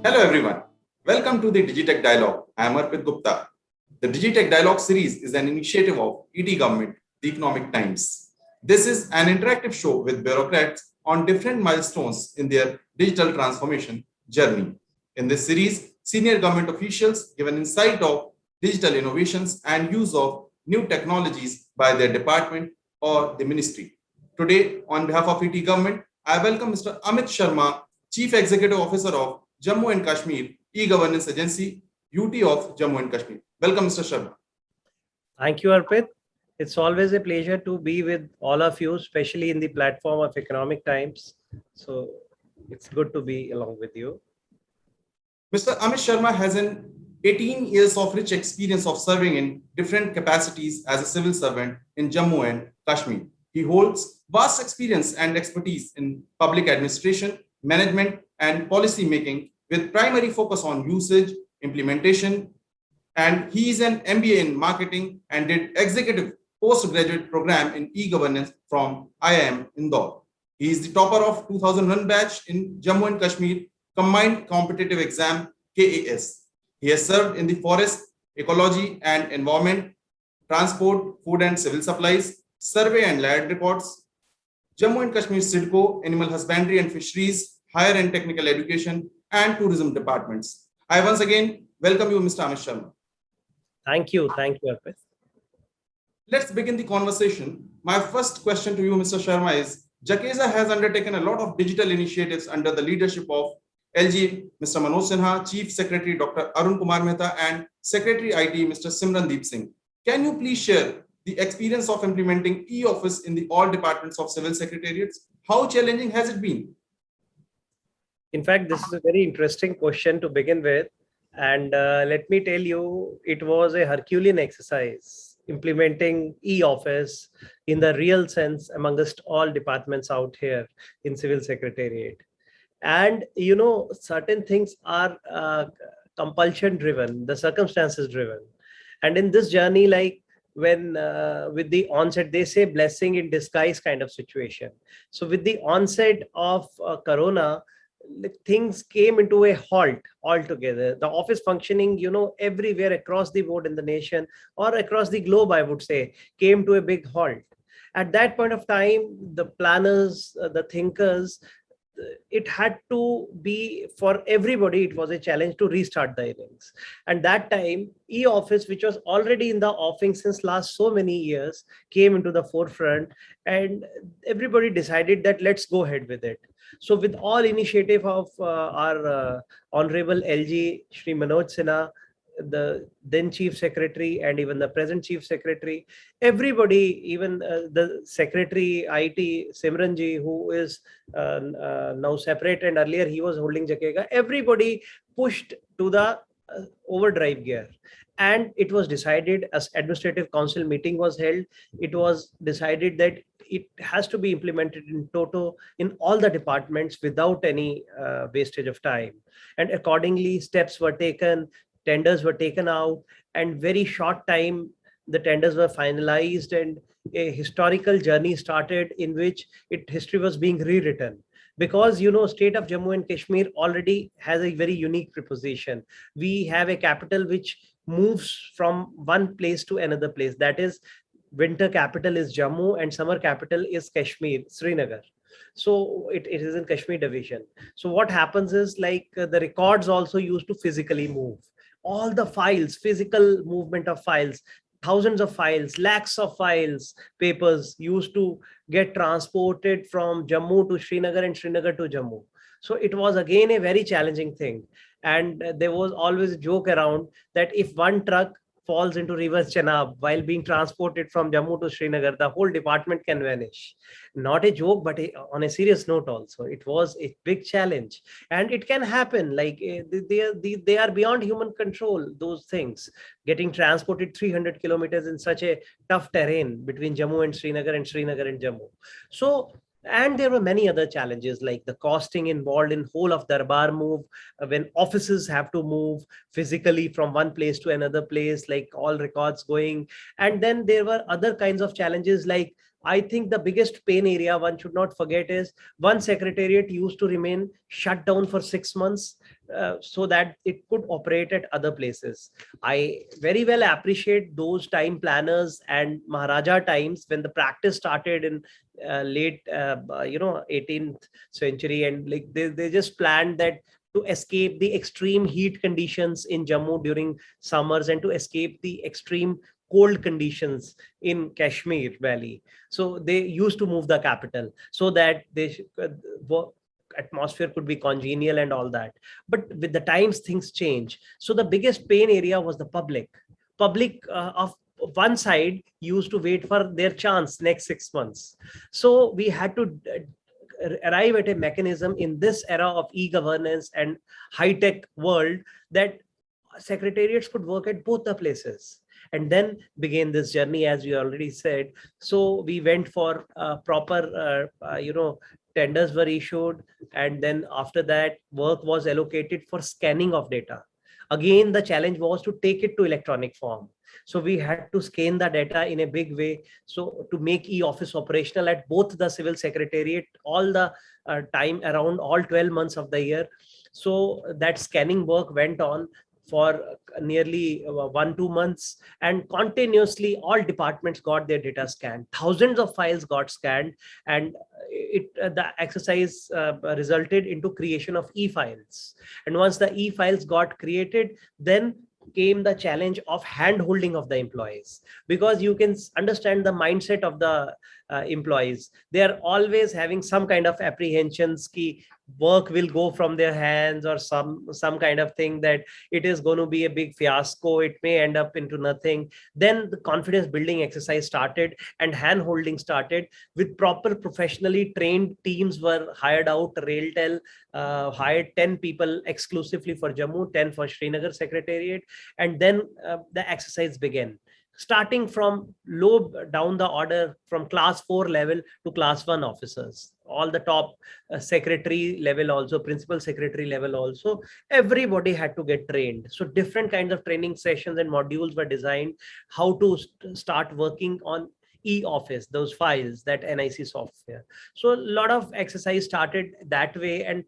Hello everyone. Welcome to the Digitech Dialogue. I am Arpit Gupta. The Digitech Dialogue series is an initiative of ET Government, The Economic Times. This is an interactive show with bureaucrats on different milestones in their digital transformation journey. In this series, senior government officials give an insight of digital innovations and use of new technologies by their department or the ministry. Today, on behalf of ET Government, I welcome Mr. Amit Sharma, Chief Executive Officer of Jammu and Kashmir E-Governance Agency, UT of Jammu and Kashmir. Welcome, Mr. Sharma. Thank you, Arpit. It's always a pleasure to be with all of you, especially in the platform of Economic Times. So it's good to be along with you. Mr. Amit Sharma has an 18 years of rich experience of serving in different capacities as a civil servant in Jammu and Kashmir. He holds vast experience and expertise in public administration, management, and policy making with primary focus on usage, implementation, and he is an MBA in marketing and did executive postgraduate program in e-governance from IIM Indore. He is the topper of 2001 batch in Jammu and Kashmir Combined Competitive Exam KAS. He has served in the forest, ecology and environment, transport, food and civil supplies, survey and land reports, Jammu and Kashmir SIDCO, animal husbandry and fisheries, higher and technical education, and tourism departments. I once again welcome you, Mr. Amit Sharma. Thank you, Arpit. Let's begin the conversation. My first question to you, Mr. Sharma, is JAKESA has undertaken a lot of digital initiatives under the leadership of LG, Mr. Manoj Sinha, Chief Secretary Dr. Arun Kumar Mehta, and Secretary IT, Mr. Simrandeep Singh. Can you please share the experience of implementing e-office in the all departments of civil secretariats? How challenging has it been? In fact, this is a very interesting question to begin with. And let me tell you, it was a Herculean exercise implementing e-office in the real sense amongst all departments out here in civil secretariat. And, you know, certain things are compulsion driven, the circumstances driven. And in this journey, like when with the onset, they say blessing in disguise kind of situation. So with the onset of Corona, things came into a halt altogether. The office functioning, you know, everywhere across the board in the nation or across the globe, I would say, came to a big halt. At that point of time, the planners, the thinkers, it had to be for everybody. It was a challenge to restart the innings. And that time, e-office, which was already in the offing since last so many years, came into the forefront, and everybody decided that let's go ahead with it. So with all initiative of our Honorable LG, Shri Manoj Sinha, the then Chief Secretary and even the present Chief Secretary, everybody, even the Secretary IT, Simranji, who is now separate and earlier he was holding JAKESA, everybody pushed to the overdrive gear. And it was decided, as administrative council meeting was held, it was decided that it has to be implemented in toto in all the departments without any wastage of time. And accordingly, steps were taken, tenders were taken out, and very short time, the tenders were finalized and a historical journey started in which history was being rewritten. Because, you know, state of Jammu and Kashmir already has a very unique proposition. We have a capital which moves from one place to another place. That is, winter capital is Jammu and summer capital is Kashmir, Srinagar. So it is in Kashmir division. So what happens is, like, the records also used to physically move. All the files, physical movement of files, thousands of files, lakhs of files, papers used to get transported from Jammu to Srinagar and Srinagar to Jammu. So it was again a very challenging thing. And there was always a joke around that if one truck falls into River Chenab while being transported from Jammu to Srinagar, the whole department can vanish. Not a joke, but on a serious note also, it was a big challenge. And it can happen, like they are beyond human control, those things. Getting transported 300 kilometers in such a tough terrain between Jammu and Srinagar and Jammu. So, and there were many other challenges like the costing involved in whole of Darbar move, when offices have to move physically from one place to another place, like all records going. And then there were other kinds of challenges, like I think the biggest pain area one should not forget is one secretariat used to remain shut down for 6 months so that it could operate at other places. I very well appreciate those time planners and Maharaja times when the practice started in late 18th century, and like they just planned that to escape the extreme heat conditions in Jammu during summers and to escape the extreme cold conditions in Kashmir Valley. So they used to move the capital so that atmosphere could be congenial and all that. But with the times, things change. So the biggest pain area was the public. Public of one side used to wait for their chance next 6 months. So we had to arrive at a mechanism in this era of e-governance and high-tech world that secretariats could work at both the places. And then began this journey, as you already said. So we went for proper tenders were issued, and then after that work was allocated for scanning of data. Again, the challenge was to take it to electronic form. So we had to scan the data in a big way, so to make e-office operational at both the civil secretariat all the time, around all 12 months of the year. So that scanning work went on for nearly 1-2 months, and continuously all departments got their data scanned. Thousands of files got scanned, and the exercise resulted into creation of e-files. And once the e-files got created, then came the challenge of hand holding of the employees, because you can understand the mindset of the employees. They are always having some kind of apprehensions ki work will go from their hands, or some kind of thing that it is going to be a big fiasco, it may end up into nothing. Then the confidence building exercise started and hand holding started. With proper professionally trained teams were hired out. Railtel hired 10 people exclusively for Jammu, 10 for Srinagar Secretariat, and then the exercise began, starting from low down the order, from class 4 level to class 1 officers, all the top secretary level, also principal secretary level, also everybody had to get trained. So different kinds of training sessions and modules were designed, how to start working on e-office, those files, that NIC software. So a lot of exercise started that way, and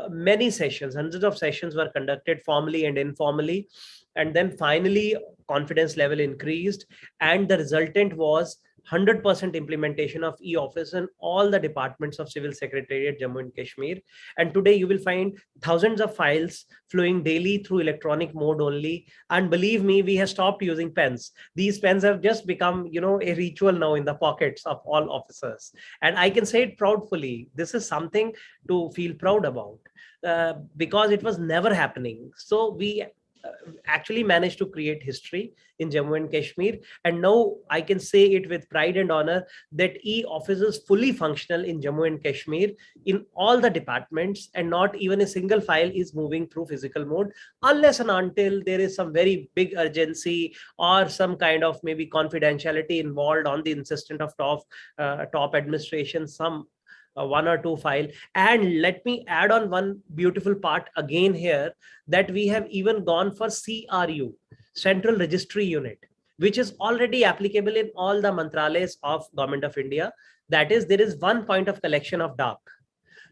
many sessions, hundreds of sessions were conducted formally and informally. And then finally confidence level increased, and the resultant was 100% implementation of e-office in all the departments of civil secretariat Jammu and Kashmir. And today you will find thousands of files flowing daily through electronic mode only. And believe me, we have stopped using pens. These pens have just become a ritual now in the pockets of all officers, and I can say it proudly. This is something to feel proud about, because it was never happening. So we actually managed to create history in Jammu and Kashmir. And now I can say it with pride and honor that e-office is fully functional in Jammu and Kashmir in all the departments, and not even a single file is moving through physical mode, unless and until there is some very big urgency or some kind of maybe confidentiality involved on the insistence of top administration, some one or two file. And let me add on one beautiful part again here, that we have even gone for CRU, Central Registry Unit, which is already applicable in all the mantralayas of Government of India. That is, there is one point of collection of DAC.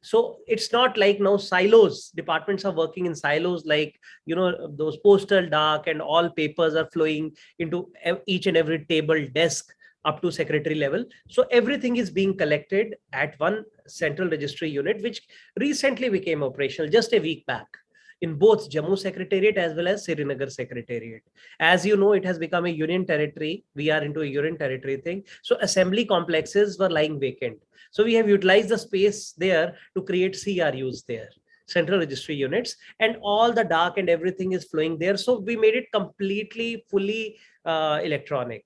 So it's not like now silos, departments are working in silos, like those postal DAC and all papers are flowing into each and every table, desk, up to secretary level. So everything is being collected at one central registry unit, which recently became operational just a week back in both Jammu Secretariat as well as Srinagar Secretariat. As you know, it has become a union territory. We are into a union territory thing. So assembly complexes were lying vacant. So we have utilized the space there to create CRUs there, central registry units, and all the DAC and everything is flowing there. So we made it completely, fully electronic.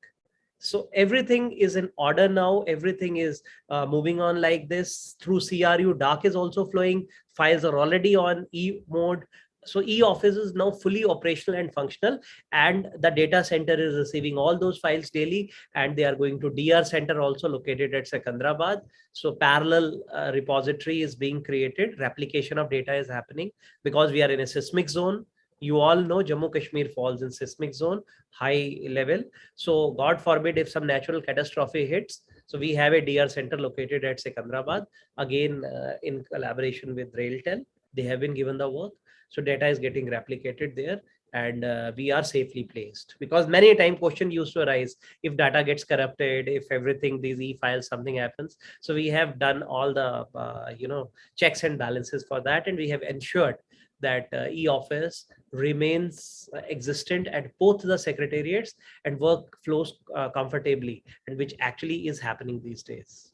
So everything is in order now. Everything is moving on like this through CRU. DAC is also flowing. Files are already on E mode. So e-office is now fully operational and functional, and the data center is receiving all those files daily, and they are going to DR center also located at Secunderabad. So parallel repository is being created. Replication of data is happening because we are in a seismic zone. You all know Jammu Kashmir falls in seismic zone, high level. So God forbid if some natural catastrophe hits. So we have a DR center located at Secunderabad, again in collaboration with Railtel. They have been given the work. So data is getting replicated there, and we are safely placed, because many a time question used to arise if data gets corrupted, if everything, these e-files, something happens. So we have done all the checks and balances for that, and we have ensured that e-office remains existent at both the secretariats and work flows comfortably, and which actually is happening these days.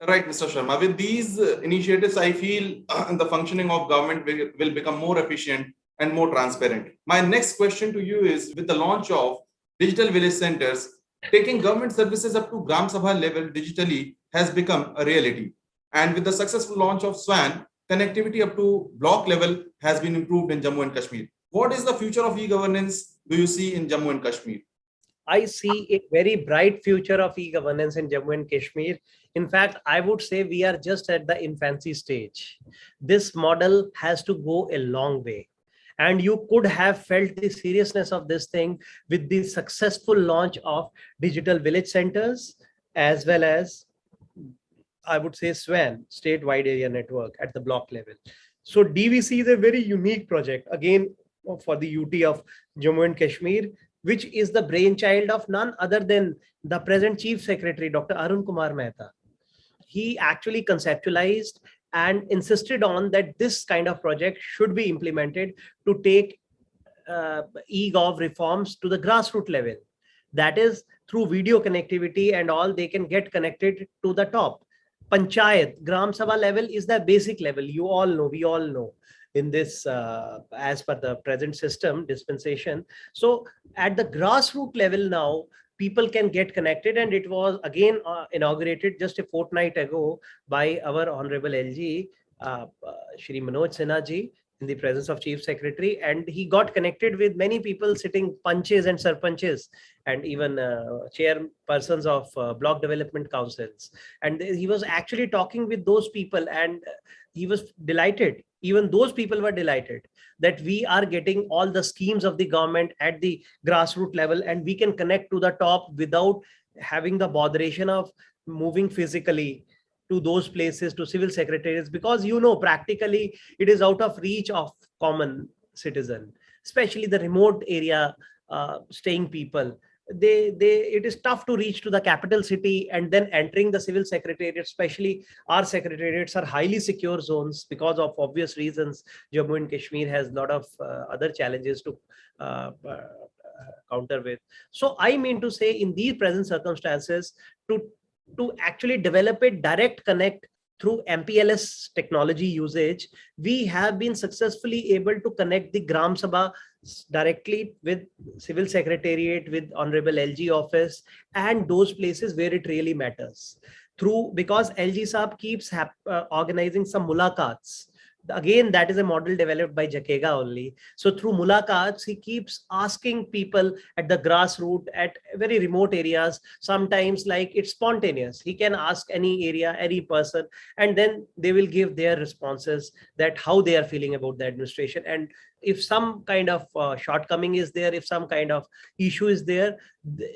Right, Mr. Sharma. With these initiatives, I feel the functioning of government will become more efficient and more transparent. My next question to you is, with the launch of digital village centers, taking government services up to Gram Sabha level digitally has become a reality. And with the successful launch of SWAN, connectivity up to block level has been improved in Jammu and Kashmir. What is the future of e-governance do you see in Jammu and Kashmir? I see a very bright future of e-governance in Jammu and Kashmir. In fact, I would say we are just at the infancy stage. This model has to go a long way. And you could have felt the seriousness of this thing with the successful launch of digital village centers, as well as, I would say, SWAN, statewide area network, at the block level. So DVC is a very unique project, again, for the UT of Jammu and Kashmir, which is the brainchild of none other than the present Chief Secretary, Dr. Arun Kumar Mehta. He actually conceptualized and insisted on that this kind of project should be implemented to take e-gov reforms to the grassroots level. That is, through video connectivity and all, they can get connected to the top. Panchayat, Gram Sabha level is the basic level. You all know, we all know in this, as per the present system dispensation. So at the grassroots level now, people can get connected, and it was again inaugurated just a fortnight ago by our Honorable LG, Shri Manoj Sinha ji, in the presence of Chief Secretary, and he got connected with many people sitting panches and sarpanches, and even chairpersons of block development councils. And he was actually talking with those people, and he was delighted. Even those people were delighted that we are getting all the schemes of the government at the grassroots level, and we can connect to the top without having the botheration of moving physically to those places, to civil secretaries, because practically it is out of reach of common citizen, especially the remote area staying people. It is tough to reach to the capital city and then entering the civil secretariat. Especially our secretariats are highly secure zones because of obvious reasons. Jammu and Kashmir has a lot of other challenges to counter with. So I mean to say, in these present circumstances, to actually develop a direct connect through MPLS technology usage, we have been successfully able to connect the Gram Sabha directly with civil secretariat, with Honorable LG office, and those places where it really matters. Because LG Saab keeps organizing some mulakats. Again, that is a model developed by Jakega only. So through mulakats, he keeps asking people at the grassroots, at very remote areas, sometimes like it's spontaneous. He can ask any area, any person, and then they will give their responses, that how they are feeling about the administration. And if some kind of shortcoming is there, if some kind of issue is there,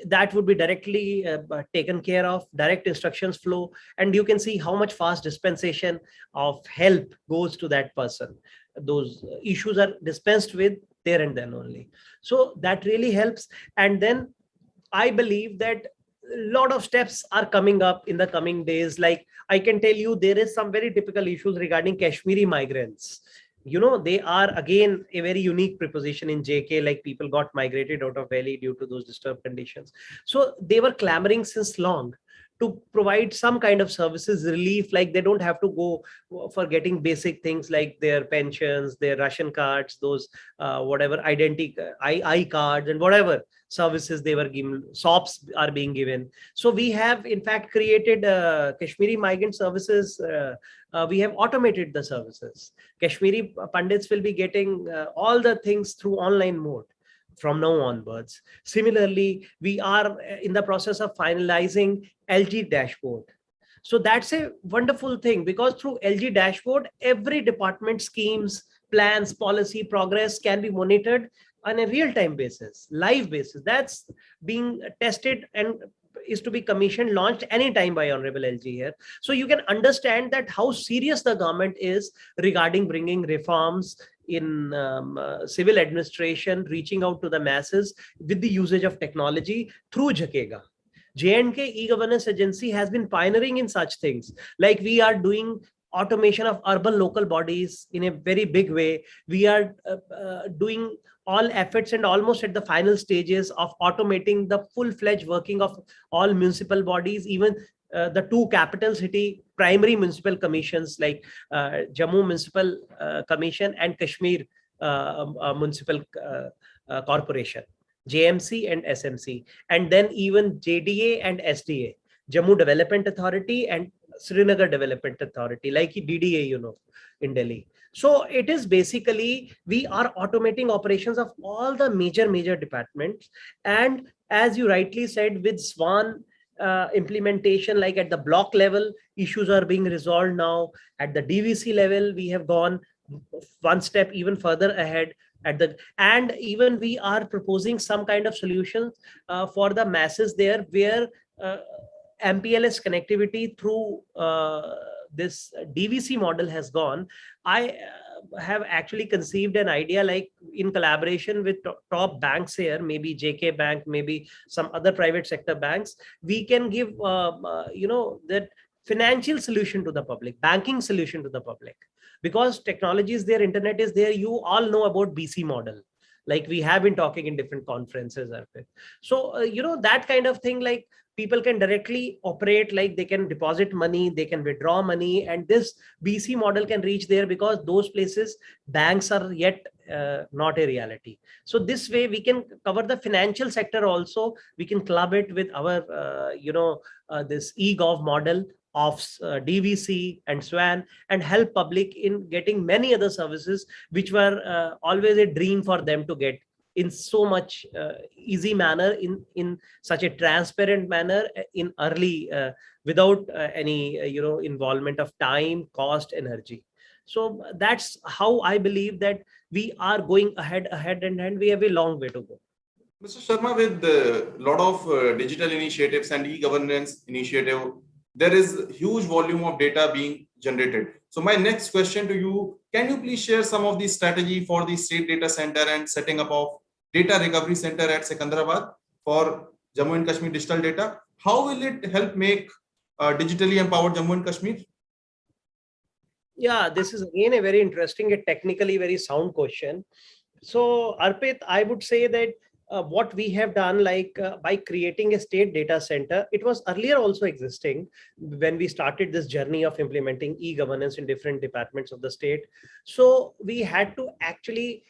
that would be directly taken care of, direct instructions flow, and you can see how much fast dispensation of help goes to that person. Those issues are dispensed with there and then only. So that really helps. And then I believe that a lot of steps are coming up in the coming days. Like I can tell you, there is some very typical issues regarding Kashmiri migrants. They are again a very unique proposition in JK, like people got migrated out of Delhi due to those disturbed conditions. So they were clamoring since long to provide some kind of services, relief, like they don't have to go for getting basic things like their pensions, their ration cards, those whatever identity, I cards, and whatever services they were given, SOPs are being given. So we have in fact created Kashmiri migrant services. We have automated the services. Kashmiri Pandits will be getting all the things through online mode from now onwards. Similarly, we are in the process of finalizing LG dashboard. So that's a wonderful thing, because through LG dashboard, every department schemes, plans, policy, progress can be monitored on a real-time basis, live basis. That's being tested and is to be commissioned, launched anytime by Honorable LG here. So you can understand that how serious the government is regarding bringing reforms in civil administration, reaching out to the masses with the usage of technology through Jhakega. J&K e-governance agency has been pioneering in such things. Like we are doing automation of urban local bodies in a very big way. We are doing all efforts and almost at the final stages of automating the full-fledged working of all municipal bodies, even the two capital city primary municipal commissions like Jammu Municipal Commission and Kashmir Municipal Corporation, JMC and SMC, and then even JDA and SDA, Jammu Development Authority and Srinagar Development Authority, like DDA, you know, in Delhi. So it is basically, we are automating operations of all the major departments. And as you rightly said, with SWAN implementation, like at the block level, issues are being resolved now. At the DVC level, we have gone one step even further ahead. And even we are proposing some kind of solutions for the masses there, where MPLS connectivity through this DVC model has gone. I have actually conceived an idea, like in collaboration with top banks here, maybe JK Bank, maybe some other private sector banks, we can give that financial solution to the public, banking solution to the public, because technology is there, internet is there. You all know about BC model, like we have been talking in different conferences. So that kind of thing, like people can directly operate, like they can deposit money, they can withdraw money, and this BC model can reach there, because those places banks are yet not a reality. So this way we can cover the financial sector also. We can club it with our this eGov model of DVC and SWAN, and help public in getting many other services which were always a dream for them to get in so much easy manner, in such a transparent manner, in early without any involvement of time, cost, energy. So that's how I believe that we are going ahead, and we have a long way to go. Mr. Sharma, with a lot of digital initiatives and e-governance initiative, there is huge volume of data being generated. So my next question to you, can you please share some of the strategy for the state data center and setting up of data recovery center at Secunderabad for Jammu and Kashmir digital data? How will it help make digitally empowered Jammu and Kashmir? Yeah, this is again a very interesting and technically very sound question. So Arpit, I would say that what we have done, like by creating a state data center, it was earlier also existing when we started this journey of implementing e-governance in different departments of the state. So we had to actually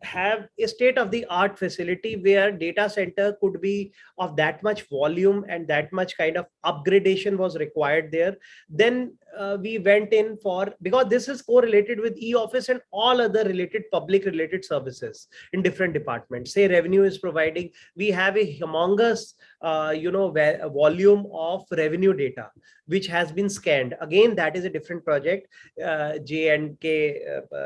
have a state-of-the-art facility where data center could be of that much volume and that much kind of upgradation was required there. Then we went in for, because this is correlated with e-office and all other related public related services in different departments. Say revenue is providing, we have a humongous volume of revenue data which has been scanned. Again, that is a different project, J&K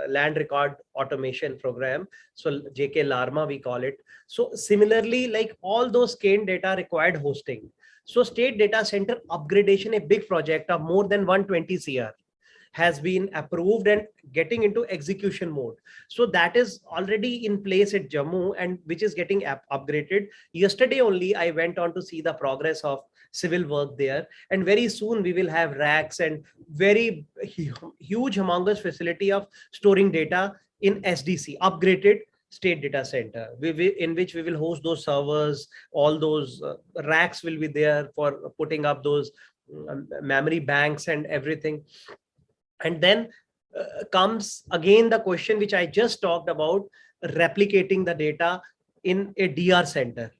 land record automation program. So JK Larma we call it. So similarly, like all those scanned data required hosting. So state data center upgradation, a big project of more than 120 CR, has been approved and getting into execution mode. So that is already in place at Jammu, and which is getting upgraded. Yesterday only I went on to see the progress of civil work there, and very soon we will have racks and very huge humongous facility of storing data in SDC, upgraded state data center, in which we will host those servers. All those racks will be there for putting up those memory banks and everything. And then comes again the question which I just talked about, replicating the data in a DR center.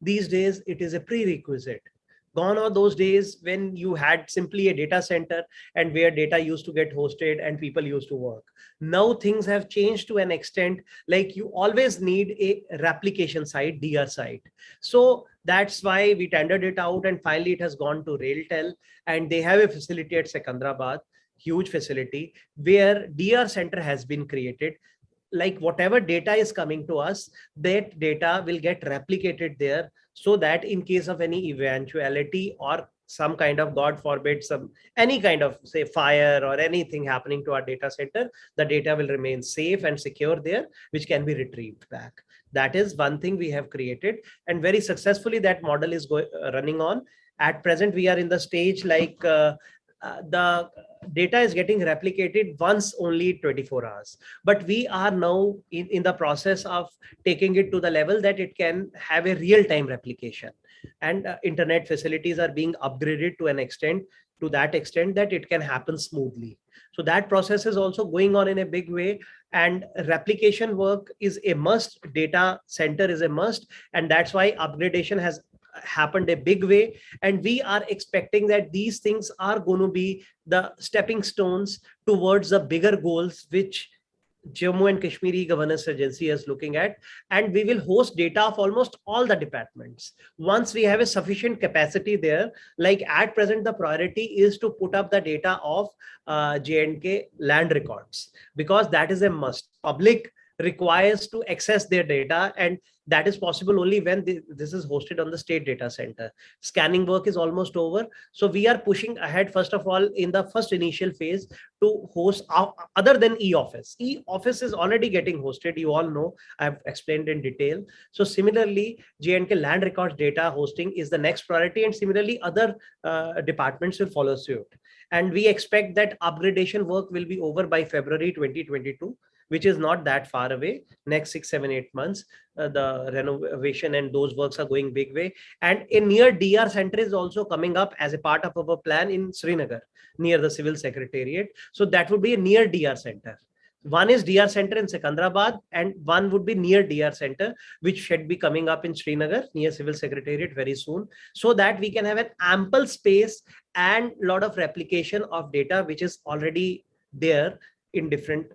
These days it is a prerequisite. Gone are those days when you had simply a data center and where data used to get hosted and people used to work. Now things have changed to an extent, like you always need a replication site, DR site. So that's why we tendered it out, and finally it has gone to RailTel, and they have a facility at Secunderabad, huge facility, where DR center has been created. Like whatever data is coming to us, that data will get replicated there so that in case of any eventuality or some kind of, God forbid, any kind of, say, fire or anything happening to our data center, the data will remain safe and secure there, which can be retrieved back. That is one thing we have created, and very successfully that model is running on. At present, we are in the stage like the data is getting replicated once only 24 hours. But we are now in the process of taking it to the level that it can have a real-time replication. And internet facilities are being upgraded to an extent, to that extent that it can happen smoothly. So that process is also going on in a big way. And replication work is a must. Data center is a must. And that's why upgradation has happened a big way, and we are expecting that these things are going to be the stepping stones towards the bigger goals which Jammu and Kashmir Governance Agency is looking at. And we will host data of almost all the departments once we have a sufficient capacity there. Like at present, the priority is to put up the data of J&K land records, because that is a must. Public requires to access their data, and that is possible only when this is hosted on the state data center. Scanning work is almost over, so we are pushing ahead, first of all, in the first initial phase, to host other than e-office. E-office is already getting hosted, you all know, I've explained in detail. So similarly, J&K land records data hosting is the next priority, and similarly other departments will follow suit. And we expect that upgradation work will be over by February 2022, which is not that far away. Next 6, 7, 8 months, the renovation and those works are going big way. And a near DR center is also coming up as a part of our plan in Srinagar, near the civil secretariat. So that would be a near DR center. One is DR center in Secunderabad, and one would be near DR center, which should be coming up in Srinagar near civil secretariat very soon, so that we can have an ample space and lot of replication of data which is already there in different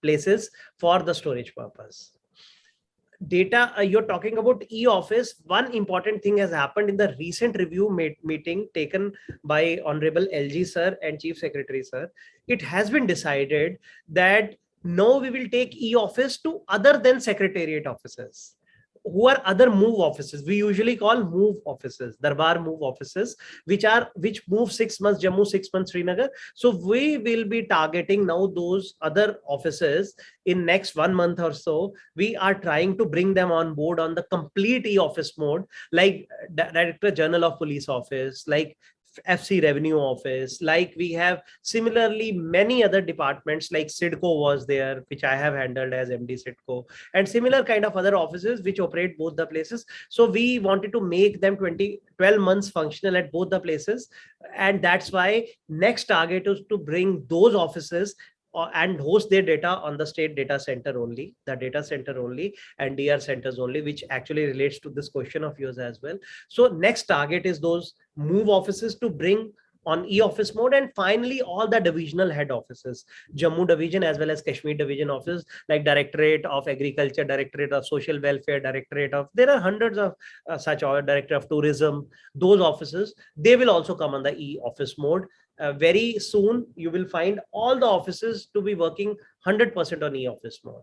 places for the storage purpose. Data, you're talking about e-office. One important thing has happened in the recent review meeting taken by Honorable LG sir and Chief Secretary sir. It has been decided that no, we will take e-office to other than secretariat offices, who are other move offices. We usually call move offices, Darbar move offices, which move 6 months Jammu, 6 months Srinagar. So we will be targeting now those other offices in next 1 month or so. We are trying to bring them on board on the complete e-office mode, like Director General of Police Office, like FC Revenue Office, like we have similarly many other departments, like SIDCO was there, which I have handled as MD SIDCO, and similar kind of other offices which operate both the places. So we wanted to make them 12 months functional at both the places. And that's why next target is to bring those offices and host their data on the state data center only, the data center only, and DR centers only, which actually relates to this question of yours as well. So next target is those move offices to bring on e-office mode. And finally, all the divisional head offices, Jammu division as well as Kashmir division office, like Directorate of Agriculture, Directorate of Social Welfare, Directorate of, there are hundreds of such, or Director of Tourism, those offices, they will also come on the e-office mode. Very soon, you will find all the offices to be working 100% on e-office mode.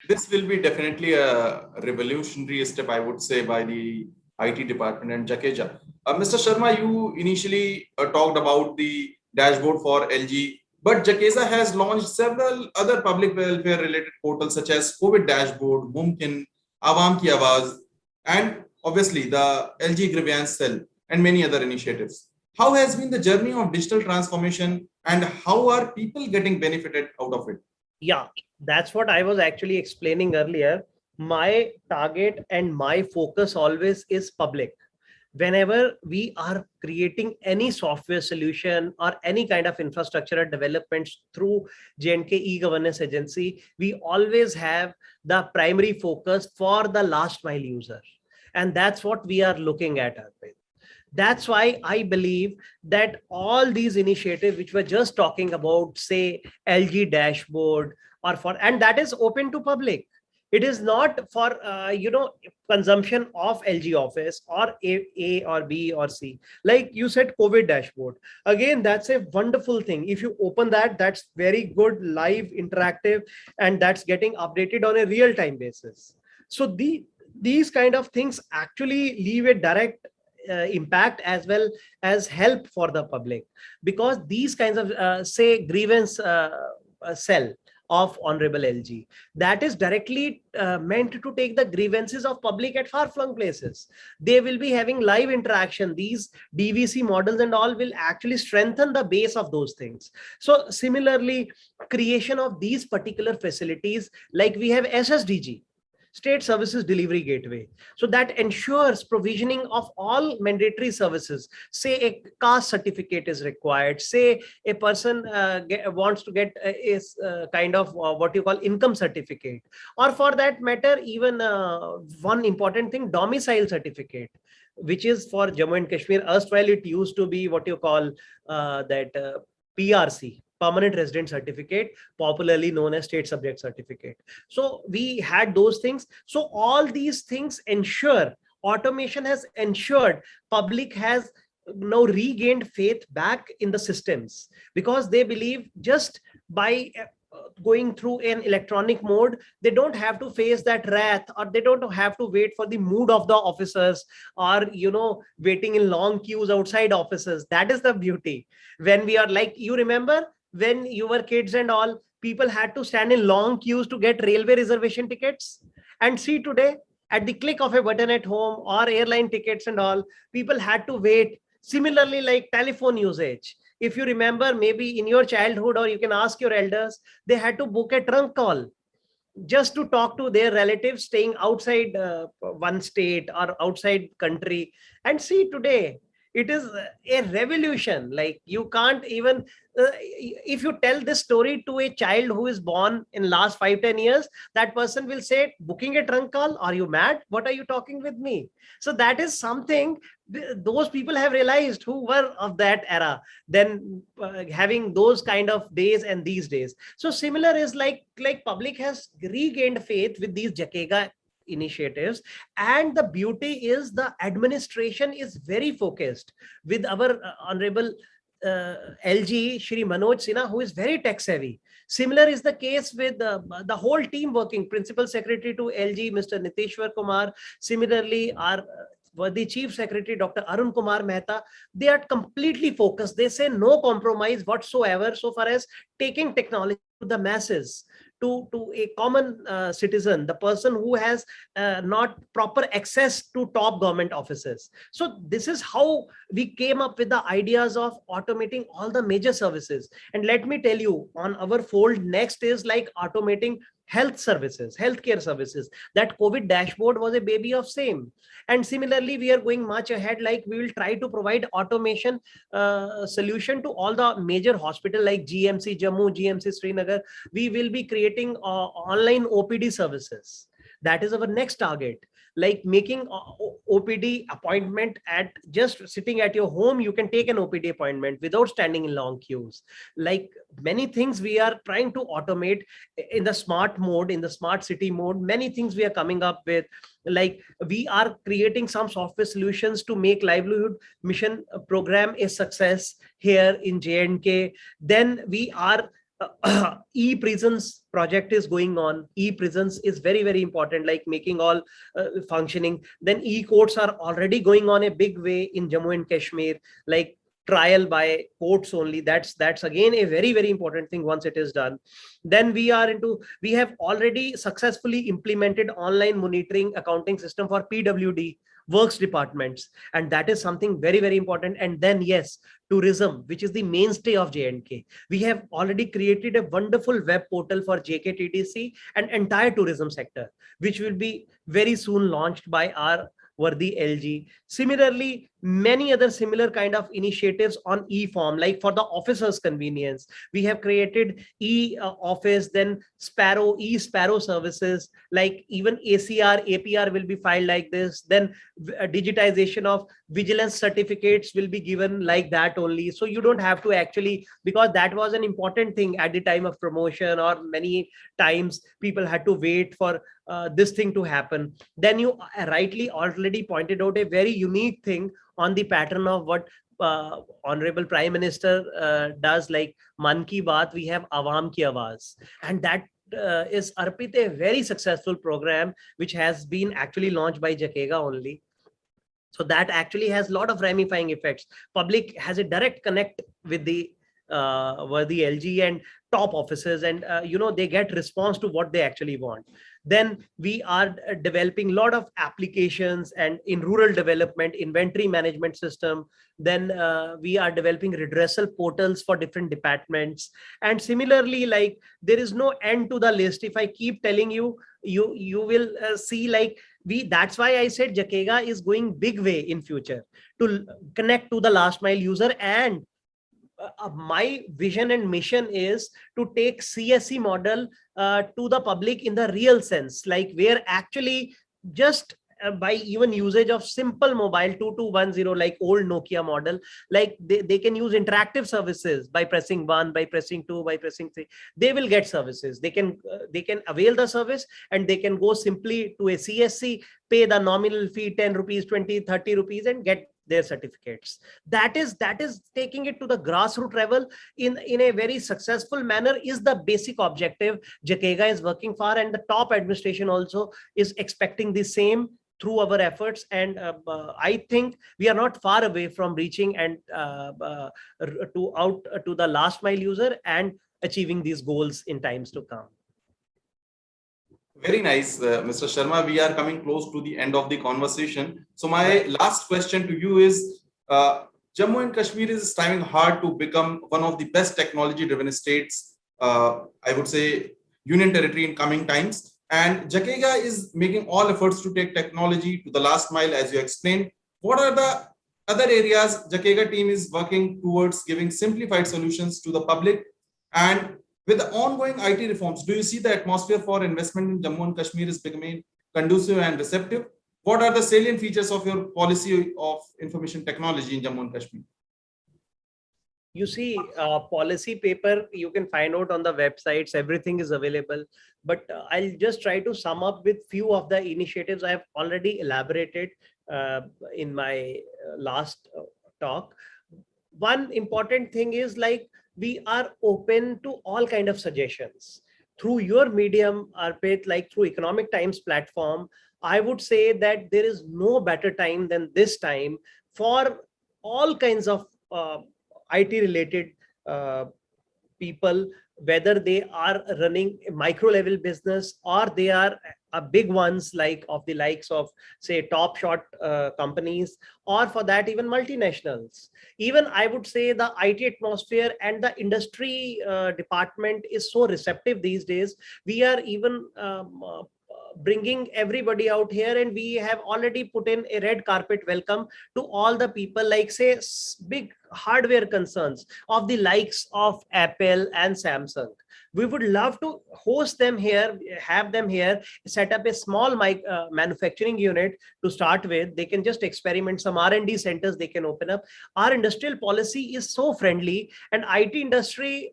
This will be definitely a revolutionary step, I would say, by the IT department and Jakeja. Mr. Sharma, you initially talked about the dashboard for LG, but Jakeja has launched several other public welfare related portals such as COVID dashboard, Mumkin, Awam Ki Awaz, and obviously the LG Grievance Cell and many other initiatives. How has been the journey of digital transformation, and how are people getting benefited out of it? Yeah, that's what I was actually explaining earlier. My target and my focus always is public. Whenever we are creating any software solution or any kind of infrastructure developments through J&K E-Governance Agency, we always have the primary focus for the last mile user. And that's what we are looking at, Arvind. That's why I believe that all these initiatives which we're just talking about, say LG dashboard, or for, and that is open to public. It is not for consumption of LG office or A or B or C. Like you said, COVID dashboard. Again, that's a wonderful thing. If you open that, that's very good, live, interactive, and that's getting updated on a real-time basis. So these kind of things actually leave a direct impact as well as help for the public, because these kinds of say grievance cell of Honorable LG, that is directly meant to take the grievances of public at far-flung places. They will be having live interaction. These DVC models and all will actually strengthen the base of those things. So similarly, creation of these particular facilities, like we have SSDG, State Services Delivery Gateway. So that ensures provisioning of all mandatory services. Say a caste certificate is required. Say a person wants to get a kind of what you call income certificate, or for that matter, even one important thing, domicile certificate, which is for Jammu and Kashmir. Erstwhile, it used to be what you call that PRC, Permanent Resident Certificate, popularly known as State Subject Certificate. So we had those things. So all these things ensure, automation has ensured public has now regained faith back in the systems, because they believe just by going through an electronic mode, they don't have to face that wrath, or they don't have to wait for the mood of the officers, or waiting in long queues outside offices. That is the beauty. When we are like, you remember when you were kids and all, people had to stand in long queues to get railway reservation tickets. And see today, at the click of a button at home, or airline tickets and all, people had to wait. Similarly, like telephone usage, if you remember, maybe in your childhood, or you can ask your elders, they had to book a trunk call just to talk to their relatives staying outside one state or outside country. And see today, it is a revolution. Like, you can't even if you tell this story to a child who is born in last 5-10 years, that person will say, booking a trunk call, are you mad? What are you talking with me? So that is something those people have realized who were of that era, then having those kind of days and these days. So similar is like public has regained faith with these JAKEGA initiatives. And the beauty is the administration is very focused with our honorable LG Shri Manoj Sinha, who is very tech savvy. Similar is the case with the whole team working, Principal Secretary to LG, Mr. Niteshwar Kumar. Similarly, our the Chief Secretary, Dr. Arun Kumar Mehta, they are completely focused. They say no compromise whatsoever so far as taking technology to the masses, to a common citizen, the person who has not proper access to top government offices. So this is how we came up with the ideas of automating all the major services. And let me tell you, on our fold next is like automating health services, healthcare services. That COVID dashboard was a baby of same. And similarly, we are going much ahead. Like, we will try to provide automation solution to all the major hospital like GMC Jammu, GMC Srinagar. We will be creating online OPD services. That is our next target. Like making OPD appointment at just sitting at your home, you can take an OPD appointment without standing in long queues. Like many things we are trying to automate in the smart mode, in the smart city mode. Many things we are coming up with. Like, we are creating some software solutions to make livelihood mission program a success here in J&K. Then we are e-prisons project is going on. E-prisons is very, very important, like making all functioning. Then e-courts are already going on a big way in Jammu and Kashmir, like trial by courts only. That's again a very, very important thing once it is done. Then we have already successfully implemented online monitoring accounting system for PWD works departments, and that is something very, very important. And then yes, tourism, which is the mainstay of J&K. We have already created a wonderful web portal for JKTDC and entire tourism sector, which will be very soon launched by our worthy LG. Similarly, many other similar kind of initiatives on e-form, like for the officers' convenience. We have created e-office, then Sparrow, e-Sparrow services, like even ACR, APR will be filed like this. Then digitization of vigilance certificates will be given like that only. So you don't have to actually, because that was an important thing at the time of promotion, or many times people had to wait for this thing to happen. Then you rightly already pointed out a very unique thing on the pattern of what Honorable Prime Minister does, like Man Ki Baat, we have Awam Ki Awaaz. And that is Arpit a very successful program which has been actually launched by Jakega only. So that actually has a lot of ramifying effects. Public has a direct connect with the LG and top offices, and they get response to what they actually want. Then we are developing a lot of applications, and in rural development, inventory management system. Then we are developing redressal portals for different departments. And similarly, like, there is no end to the list. If I keep telling you, you will see, like, that's why I said Jakega is going big way in future to connect to the last mile user. And my vision and mission is to take CSC model to the public in the real sense, like where actually just by even usage of simple mobile 2210, like old Nokia model, like they can use interactive services by pressing 1, by pressing 2, by pressing 3. They will get services. They can avail the service, and they can go simply to a CSC, pay the nominal fee, 10 rupees, 20, 30 rupees, and get their certificates. That is taking it to the grassroots level in a very successful manner, is the basic objective Jakega is working for, and the top administration also is expecting the same through our efforts. And I think we are not far away from reaching and to the last mile user and achieving these goals in times to come. Very nice, Mr. Sharma. We are coming close to the end of the conversation. So my last question to you is, Jammu and Kashmir is striving hard to become one of the best technology-driven states, I would say, union territory in coming times. And Jakega is making all efforts to take technology to the last mile, as you explained. What are the other areas Jakega team is working towards giving simplified solutions to the public? And with the ongoing IT reforms, do you see the atmosphere for investment in Jammu and Kashmir is becoming conducive and receptive? What are the salient features of your policy of information technology in Jammu and Kashmir? You see, policy paper, you can find out on the websites, everything is available. But I'll just try to sum up with few of the initiatives I have already elaborated in my last talk. One important thing is, like, we are open to all kind of suggestions through your medium, Arpit, like through Economic Times platform. I would say that there is no better time than this time for all kinds of IT related people, whether they are running a micro level business or they are big ones, like of the likes of, say, top shot companies, or for that even multinationals. Even I would say the IT atmosphere and the industry department is so receptive these days. We are even bringing everybody out here, and we have already put in a red carpet welcome to all the people, like, say, big hardware concerns of the likes of Apple and Samsung. We would love to host them here, have them here, set up a small manufacturing unit to start with. They can just experiment, some R&D centers they can open up. Our industrial policy is so friendly, and IT industry,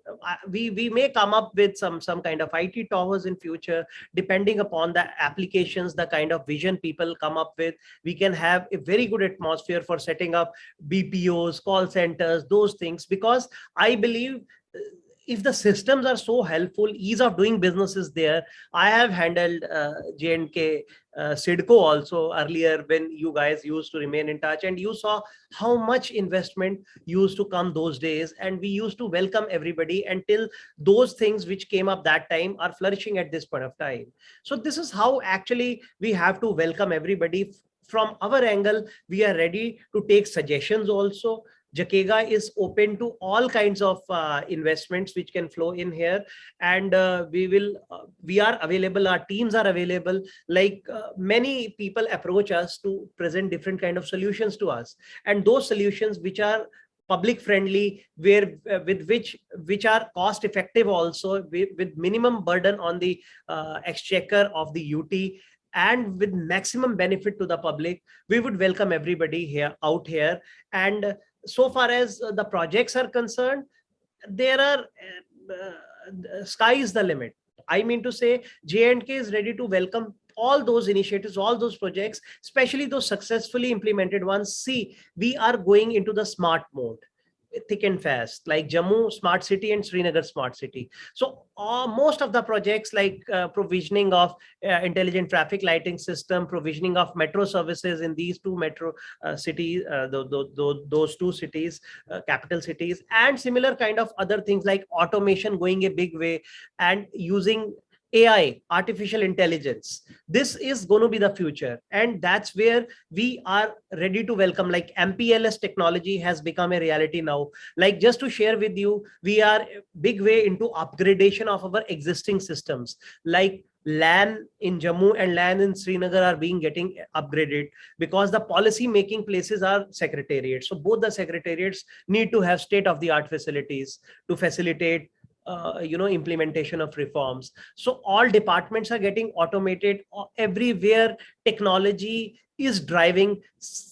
we may come up with some kind of IT towers in future, depending upon the applications, the kind of vision people come up with. We can have a very good atmosphere for setting up BPOs, call centers, those things, because I believe if the systems are so helpful, ease of doing business is there. I have handled J&K Sidco also earlier, when you guys used to remain in touch, and you saw how much investment used to come those days, and we used to welcome everybody until those things which came up that time are flourishing at this point of time. So this is how actually we have to welcome everybody. From our angle, we are ready to take suggestions also. Jakega is open to all kinds of investments which can flow in here, and we are available. Our teams are available. Like many people approach us to present different kind of solutions to us, and those solutions which are public friendly, where which are cost effective also, with minimum burden on the exchequer of the UT, and with maximum benefit to the public, we would welcome everybody here out here. And so far as the projects are concerned, there are sky is the limit. I mean to say, J&K is ready to welcome all those initiatives, all those projects, especially those successfully implemented ones. See, we are going into the smart mode. thick and fast, like Jammu Smart City and Srinagar Smart City. So most of the projects like provisioning of intelligent traffic lighting system, provisioning of metro services in these two metro cities, those two cities, capital cities, and similar kind of other things like automation going a big way and using AI, artificial intelligence. This is going to be the future. And that's where we are ready to welcome, like MPLS technology has become a reality now. Like just to share with you, we are big way into upgradation of our existing systems. Like LAN in Jammu and LAN in Srinagar are being getting upgraded because the policy making places are secretariats. So both the secretariats need to have state-of-the-art facilities to facilitate implementation of reforms. So all departments are getting automated everywhere. Technology is driving.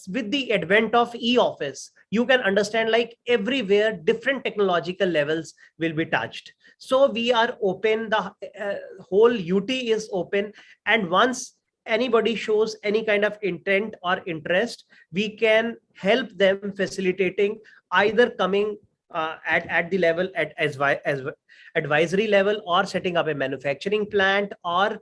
With the advent of e-office, you can understand like everywhere different technological levels will be touched. So we are open, the whole UT is open, and once anybody shows any kind of intent or interest, we can help them facilitating either coming at the level as advisory level, or setting up a manufacturing plant, or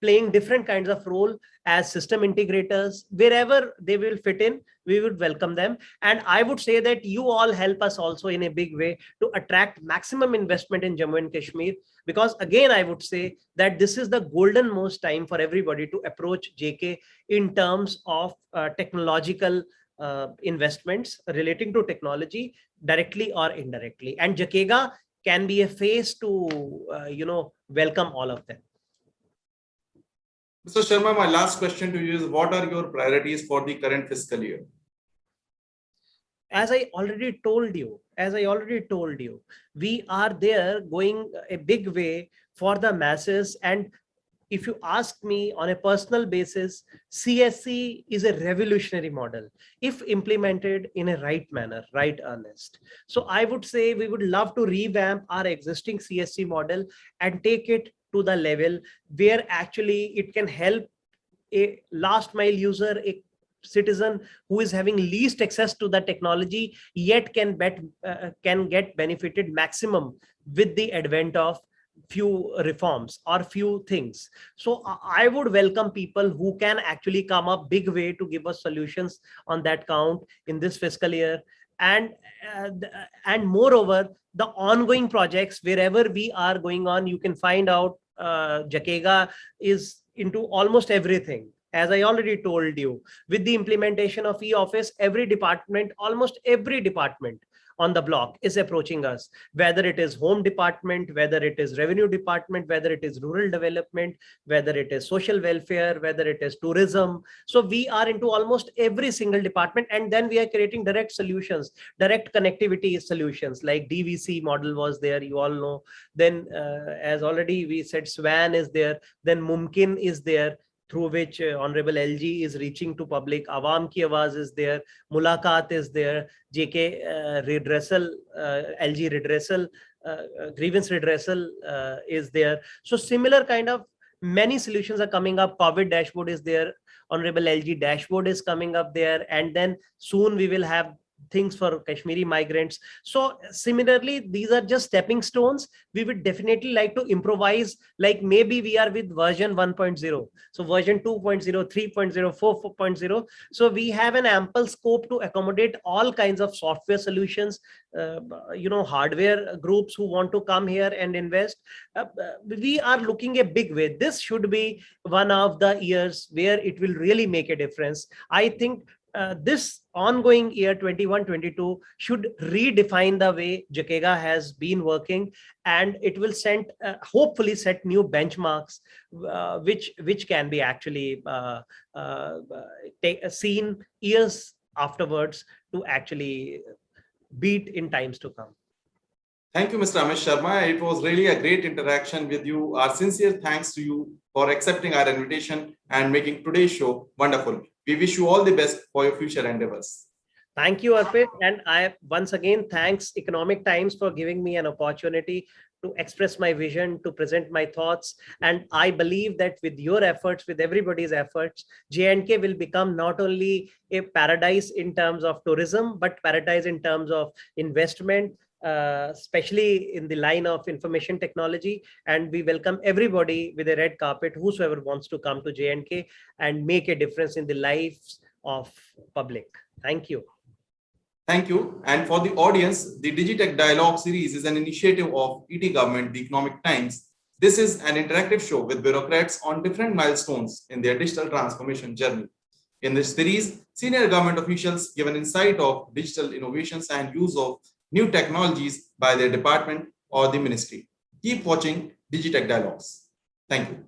playing different kinds of role as system integrators. Wherever they will fit in, we would welcome them. And I would say that you all help us also in a big way to attract maximum investment in Jammu and Kashmir, because again I would say that this is the golden most time for everybody to approach JK in terms of technological investments relating to technology, directly or indirectly. And JKEGA can be a face to welcome all of them. Mr. Sharma, my last question to you is, what are your priorities for the current fiscal year? As I already told you, we are there going a big way for the masses. And if you ask me on a personal basis, CSC is a revolutionary model if implemented in a right manner, right, earnest. So I would say we would love to revamp our existing CSC model and take it to the level where actually it can help a last mile user, a citizen who is having least access to the technology, yet can get benefited maximum with the advent of few reforms or few things. So I would welcome people who can actually come up big way to give us solutions on that count in this fiscal year. And moreover, the ongoing projects wherever we are going on, you can find out JKEGA is into almost everything. As I already told you, with the implementation of e-office, almost every department on the block is approaching us, whether it is home department, whether it is revenue department, whether it is rural development, whether it is social welfare, whether it is tourism. So we are into almost every single department, and then we are creating direct solutions, direct connectivity solutions, like DVC model was there, you all know. Then as already we said, SWAN is there, then Mumkin is there, through which Honorable LG is reaching to public. Awam Ki Awaz is there, Mulaqat is there, JK redressal, LG redressal, grievance redressal is there. So similar kind of many solutions are coming up. COVID dashboard is there, Honorable LG dashboard is coming up there, and then soon we will have things for Kashmiri migrants. So similarly, these are just stepping stones. We would definitely like to improvise, like maybe we are with version 1.0. So version 2.0, 3.0, 4.0. So we have an ample scope to accommodate all kinds of software solutions, hardware groups who want to come here and invest. We are looking a big way. This should be one of the years where it will really make a difference. I think this ongoing year 21-22 should redefine the way JKEGA has been working, and it will hopefully set new benchmarks, which can be actually seen years afterwards to actually beat in times to come. Thank you, Mr. Amish Sharma. It was really a great interaction with you. Our sincere thanks to you for accepting our invitation and making today's show wonderful. We wish you all the best for your future endeavors. Thank you, Arpit. And I once again thanks Economic Times for giving me an opportunity to express my vision, to present my thoughts. And I believe that with your efforts, with everybody's efforts, J&K will become not only a paradise in terms of tourism, but paradise in terms of investment, especially in the line of information technology. And we welcome everybody with a red carpet, whosoever wants to come to J&K and make a difference in the lives of public. Thank you. Thank you. And for the audience, the Digitech Dialogue series is an initiative of ET Government, the Economic Times. This is an interactive show with bureaucrats on different milestones in their digital transformation journey. In this series, senior government officials give an insight of digital innovations and use of new technologies by their department or the ministry. Keep watching Digitech Dialogues. Thank you.